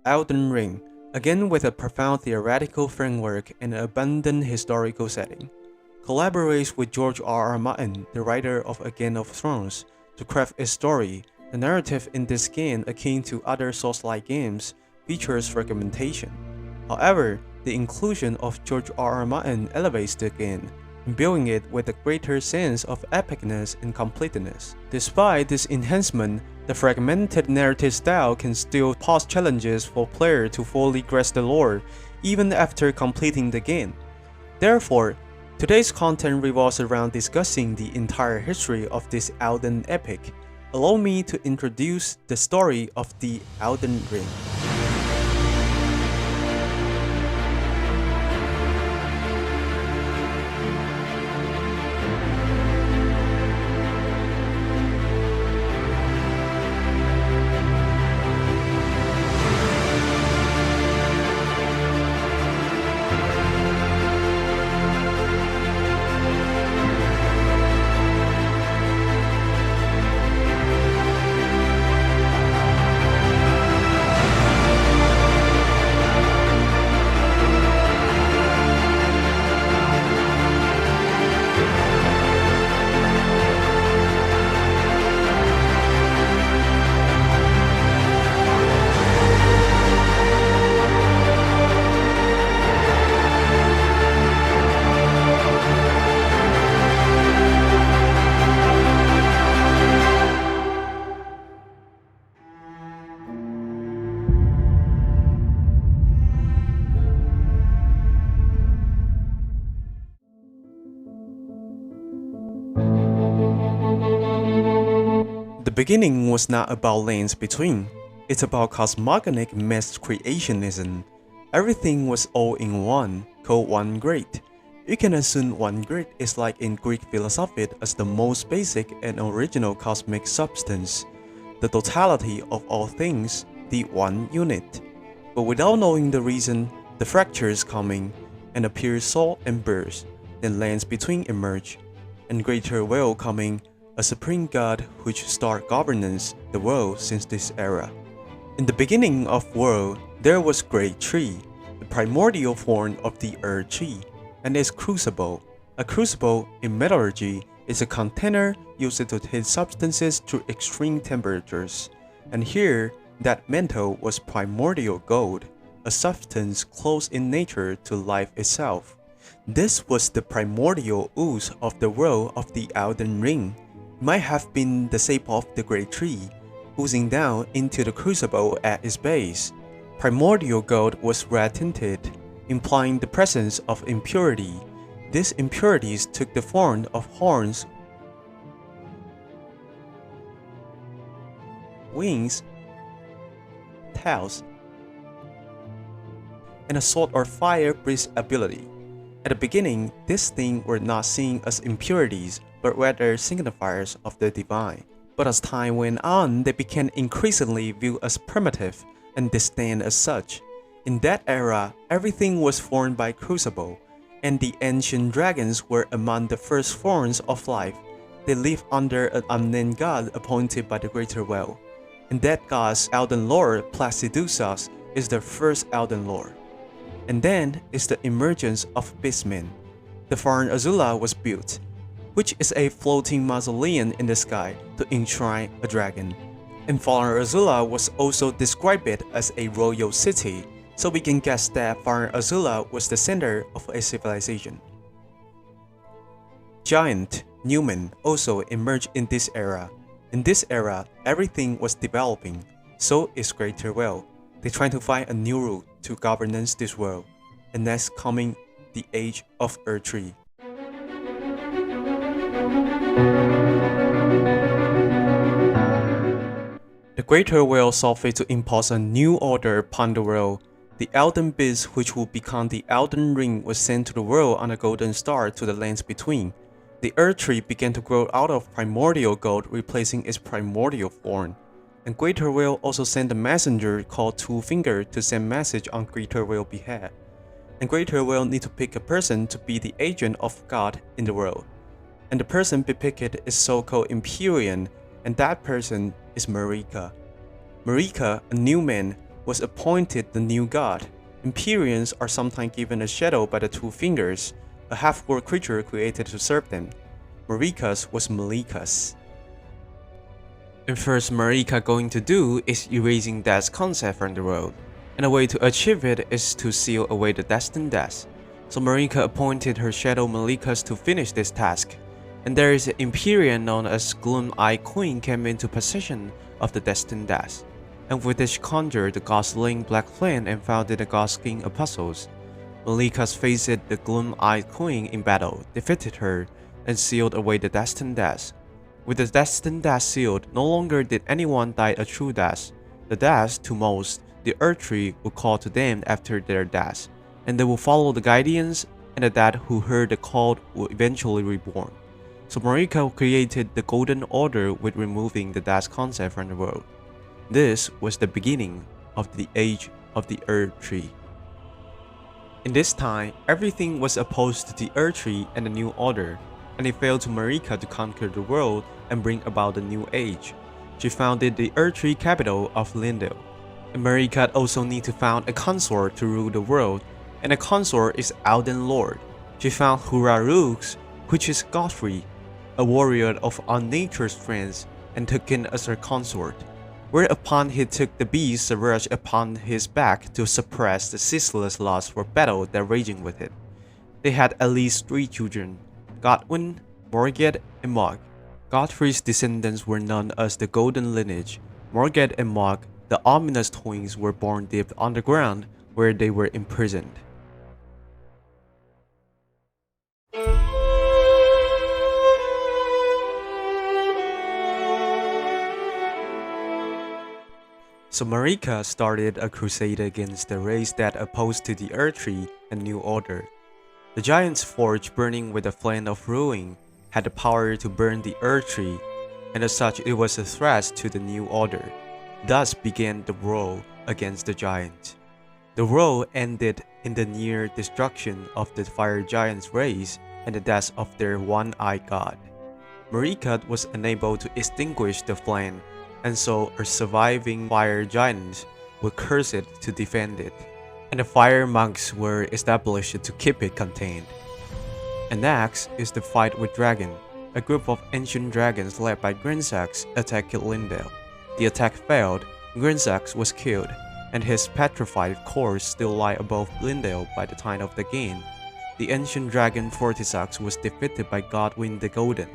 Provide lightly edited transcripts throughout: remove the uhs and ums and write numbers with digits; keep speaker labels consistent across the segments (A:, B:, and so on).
A: Elden Ring, again with a profound theoretical framework and an abundant historical setting, collaborates with George R. R. Martin, the writer of A Game of Thrones, to craft a story. The narrative in this game, akin to other Souls-like games, features fragmentation. However, the inclusion of George R. R. Martin elevates the game, imbuing it with a greater sense of epicness and completeness. Despite this enhancement, the fragmented narrative style can still pose challenges for players to fully grasp the lore, even after completing the game. Therefore, today's content revolves around discussing the entire history of this Elden epic. Allow me to introduce the story of the Elden Ring. The beginning was not about lands between, it's about cosmogonic mass creationism. Everything was all in one, called one great. You can assume one great is like in Greek philosophy as the most basic and original cosmic substance, the totality of all things, the one unit. But without knowing the reason, the fractures coming, and appears soul and birth, then lands between emerge, and greater will coming, a supreme god which start governance the world since this era. In the beginning of world, there was great tree, the primordial form of the earth tree, and its crucible. A crucible in metallurgy is a container used to heat substances to extreme temperatures, and here that metal was primordial gold, a substance close in nature to life itself. This was the primordial ooze of the world of the Elden Ring. Might have been the shape of the great tree, oozing down into the crucible at its base. Primordial gold was red-tinted, implying the presence of impurity. These impurities took the form of horns, wings, tails, and a sort of fire-breathe ability. At the beginning, these things were not seen as impurities, but rather signifiers of the divine. But as time went on, they became increasingly viewed as primitive and disdained as such. In that era, everything was formed by crucible, and the ancient dragons were among the first forms of life. They lived under an unnamed god appointed by the Greater Well, and that god's Elden Lord, Placidusas, is the first Elden Lord. And then is the emergence of Beastmen. The Farn Azula was built, which is a floating mausoleum in the sky to enshrine a dragon. And Farn Azula was also described as a royal city, so we can guess that Farn Azula was the center of a civilization. Giant Newman also emerged in this era. In this era, everything was developing, so is Greater Well. They try to find a new route to governance this world, and that's coming the Age of Earth Tree. The Greater Well saw fit to impose a new order upon the world. The Elden Beast, which would become the Elden Ring, was sent to the world on a golden star to the lands between. The Earth Tree began to grow out of primordial gold, replacing its primordial form. And Greater Will also sent a messenger called Two Finger to send message on Greater Will behalf. And Greater Will need to pick a person to be the agent of God in the world. And the person be picked is so-called Empyrean, and that person is Marika. Marika, a new man, was appointed the new god. Empyreans are sometimes given a shadow by the two fingers, a half-god creature created to serve them. Marika's was Malika's. And first Marika going to do is erasing death's concept from the world, and a way to achieve it is to seal away the destined death. So Marika appointed her shadow Malikas to finish this task, and there is an Empyrean known as Gloom-Eyed Queen came into possession of the destined death, and with this she conjured the Gosling Black Flame and founded the Gosling Apostles. Malikas faced the Gloom-Eyed Queen in battle, defeated her, and sealed away the destined death. With the destined death sealed, no longer did anyone die a true death. The death, to most, the Earth Tree will call to them after their death, and they will follow the guardians, and the dead who heard the call will eventually reborn. So Marika created the Golden Order with removing the death concept from the world. This was the beginning of the Age of the Earth Tree. In this time, everything was opposed to the Earth Tree and the New Order, and it fell to Marika to conquer the world and bring about the New Age. She founded the Earth Tree capital of Lindale. And Marika also need to found a consort to rule the world, and the consort is Elden Lord. She found Hurarux, which is Godfrey, a warrior of unnatured strength, and took him as her consort, whereupon he took the beast Savage upon his back to suppress the ceaseless lust for battle that raging with it. They had at least 3 children, Godwyn, Morged, and Mog. Godfrey's descendants were known as the Golden Lineage. Morged and Mog, the ominous twins, were born deep underground where they were imprisoned. So Marika started a crusade against the race that opposed to the Earth Tree and New Order. The Giant's Forge, burning with the flame of ruin, had the power to burn the Earth Tree, and as such it was a threat to the New Order. Thus began the war against the Giant. The war ended in the near destruction of the Fire Giant's race and the death of their one-eyed god. Marika was unable to extinguish the flame, and so a surviving Fire Giant were cursed to defend it, and the Fire Monks were established to keep it contained. And next is the fight with Dragon. A group of ancient dragons led by Grinsax attacked Lindale. The attack failed, Grinsax was killed, and his petrified corpse still lay above Lindale by the time of the game. The ancient dragon Fortisax was defeated by Godwyn the Golden,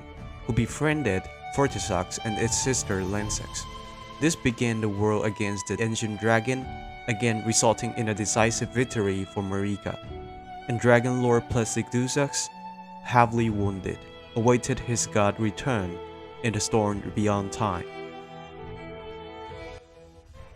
A: who befriended Fortisax and its sister Lansax. This began the war against the ancient dragon, again resulting in a decisive victory for Marika. And Dragon Lord Placidusax, heavily wounded, awaited his god return in the storm beyond time.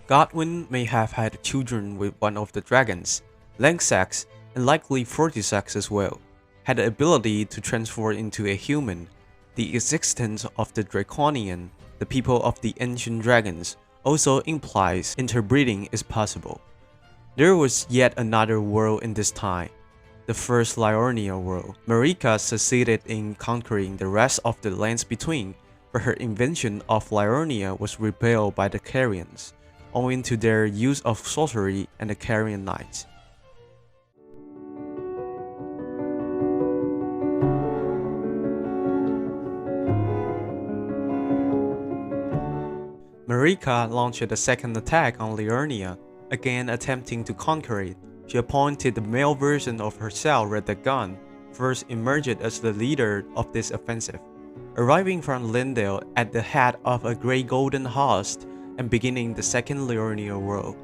A: Godwyn may have had children with one of the dragons. Lansax, and likely Fortisax as well, had the ability to transform into a human. The existence of the Draconian, the people of the ancient dragons, also implies interbreeding is possible. There was yet another world in this time, the first Liurnia world. Marika succeeded in conquering the rest of the lands between, but her invention of Liurnia was repelled by the Carians, owing to their use of sorcery and the Carian knights. Marika launched a second attack on Liurnia, again attempting to conquer it. She appointed the male version of herself, Radagon, first emerged as the leader of this offensive, arriving from Lindale at the head of a great golden host and beginning the second Liurnia world.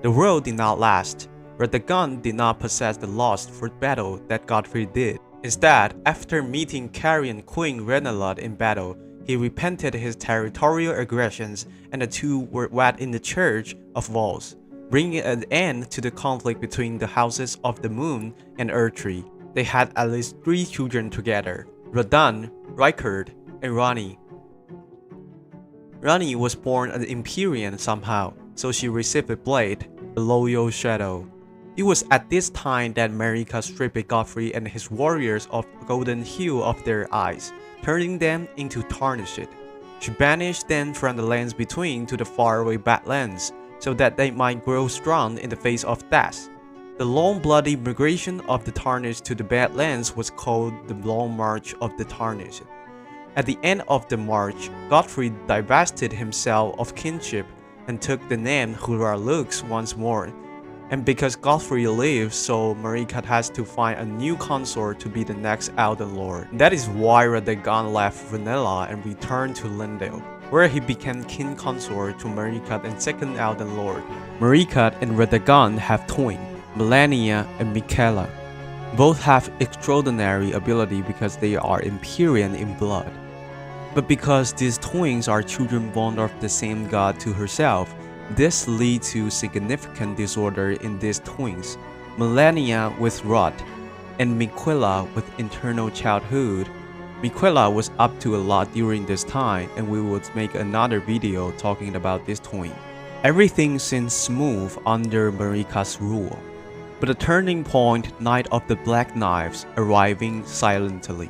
A: The world did not last. Radagon did not possess the lust for battle that Godfrey did. Instead, after meeting Carian Queen Renalot in battle, he repented his territorial aggressions, and the two were wed in the Church of Vols, bringing an end to the conflict between the houses of the Moon and Earth Tree. They had at least 3 children together, Radan, Rykard, and Rani. Rani was born an Empyrean somehow, so she received a blade, the Loyal Shadow. It was at this time that Marika stripped Godfrey and his warriors of golden hue of their eyes, turning them into tarnished. She banished them from the lands between to the faraway Badlands, so that they might grow strong in the face of death. The long bloody migration of the Tarnished to the Badlands was called the Long March of the Tarnished. At the end of the march, Godfrey divested himself of kinship and took the name Huralux once more. And because Godfrey lives, so Marikat has to find a new consort to be the next Elden Lord. That is why Radagon left Vanilla and returned to Lindale, where he became king consort to Marikat and second Elden Lord. Marikat and Radagon have twins, Melania and Michaela. Both have extraordinary ability because they are Empyrean in blood. But because these twins are children born of the same god to herself, this leads to significant disorder in these twins, Melania with rot, and Miquela with internal childhood. Miquela was up to a lot during this time, and we would make another video talking about this twin. Everything seems smooth under Marika's rule, but a turning point, Night of the Black Knives, arriving silently.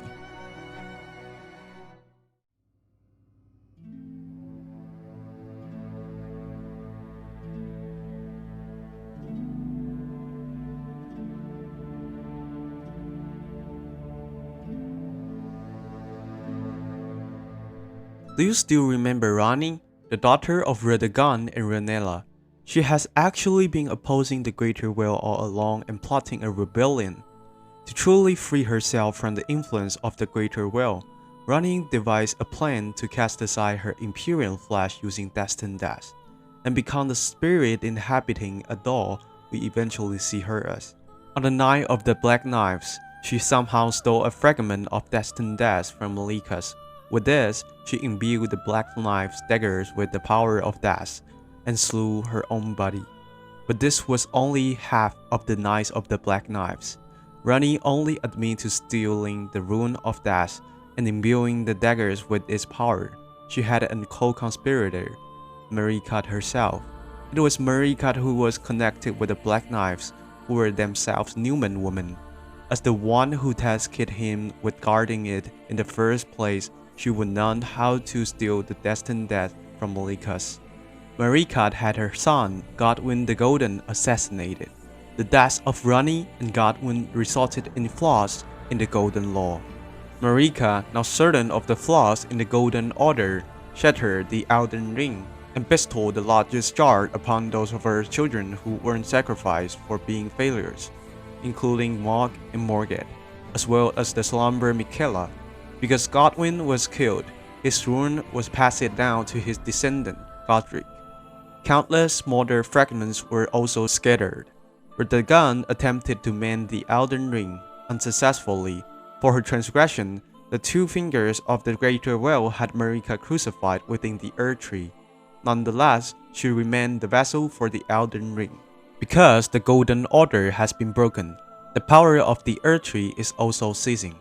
A: Do you still remember Rani, the daughter of Radagon and Ranella? She has actually been opposing the Greater Will all along and plotting a rebellion. To truly free herself from the influence of the Greater Will, Rani devised a plan to cast aside her Imperial flesh using destined death, and become the spirit inhabiting a doll we eventually see her as. On the night of the Black Knives, she somehow stole a fragment of destined death from Malikas. With this, she imbued the Black Knife's daggers with the power of death, and slew her own body. But this was only half of the Knights of the Black Knives. Rani only admitted to stealing the Rune of Death and imbuing the daggers with its power. She had a co-conspirator, Marikat herself. It was Marikat who was connected with the Black Knives, who were themselves Newman women. As the one who tasked him with guarding it in the first place, she would know how to steal the destined death from Malikas. Marikat had her son, Godwyn the Golden, assassinated. The deaths of Rani and Godwyn resulted in flaws in the Golden Law. Marika, now certain of the flaws in the Golden Order, shattered the Elden Ring and bestowed the largest jar upon those of her children who weren't sacrificed for being failures, including Mog and Morgat, as well as the slumber Michaela. Because Godwyn was killed, his rune was passed down to his descendant, Godric. Countless smaller fragments were also scattered. Radagon attempted to mend the Elden Ring unsuccessfully. For her transgression, the two fingers of the Greater Will had Marika crucified within the Earth Tree. Nonetheless, she remained the vessel for the Elden Ring. Because the Golden Order has been broken, the power of the Earth Tree is also ceasing,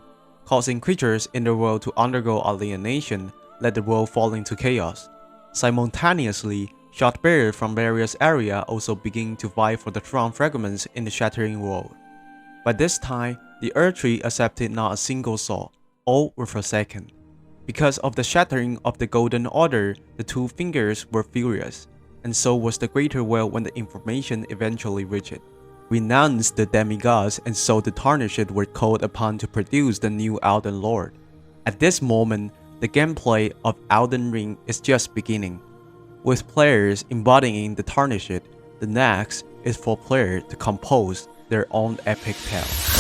A: causing creatures in the world to undergo alienation, let the world fall into chaos. Simultaneously, Shotbearers from various areas also begin to vie for the throne fragments in the shattering world. By this time, the Earth Tree accepted not a single soul, all were forsaken. Because of the shattering of the Golden Order, the two fingers were furious, and so was the Greater Will when the information eventually reached it. Renounced the demigods, and so the Tarnished were called upon to produce the new Elden Lord. At this moment, the gameplay of Elden Ring is just beginning. With players embodying the Tarnished, the next is for players to compose their own epic tale.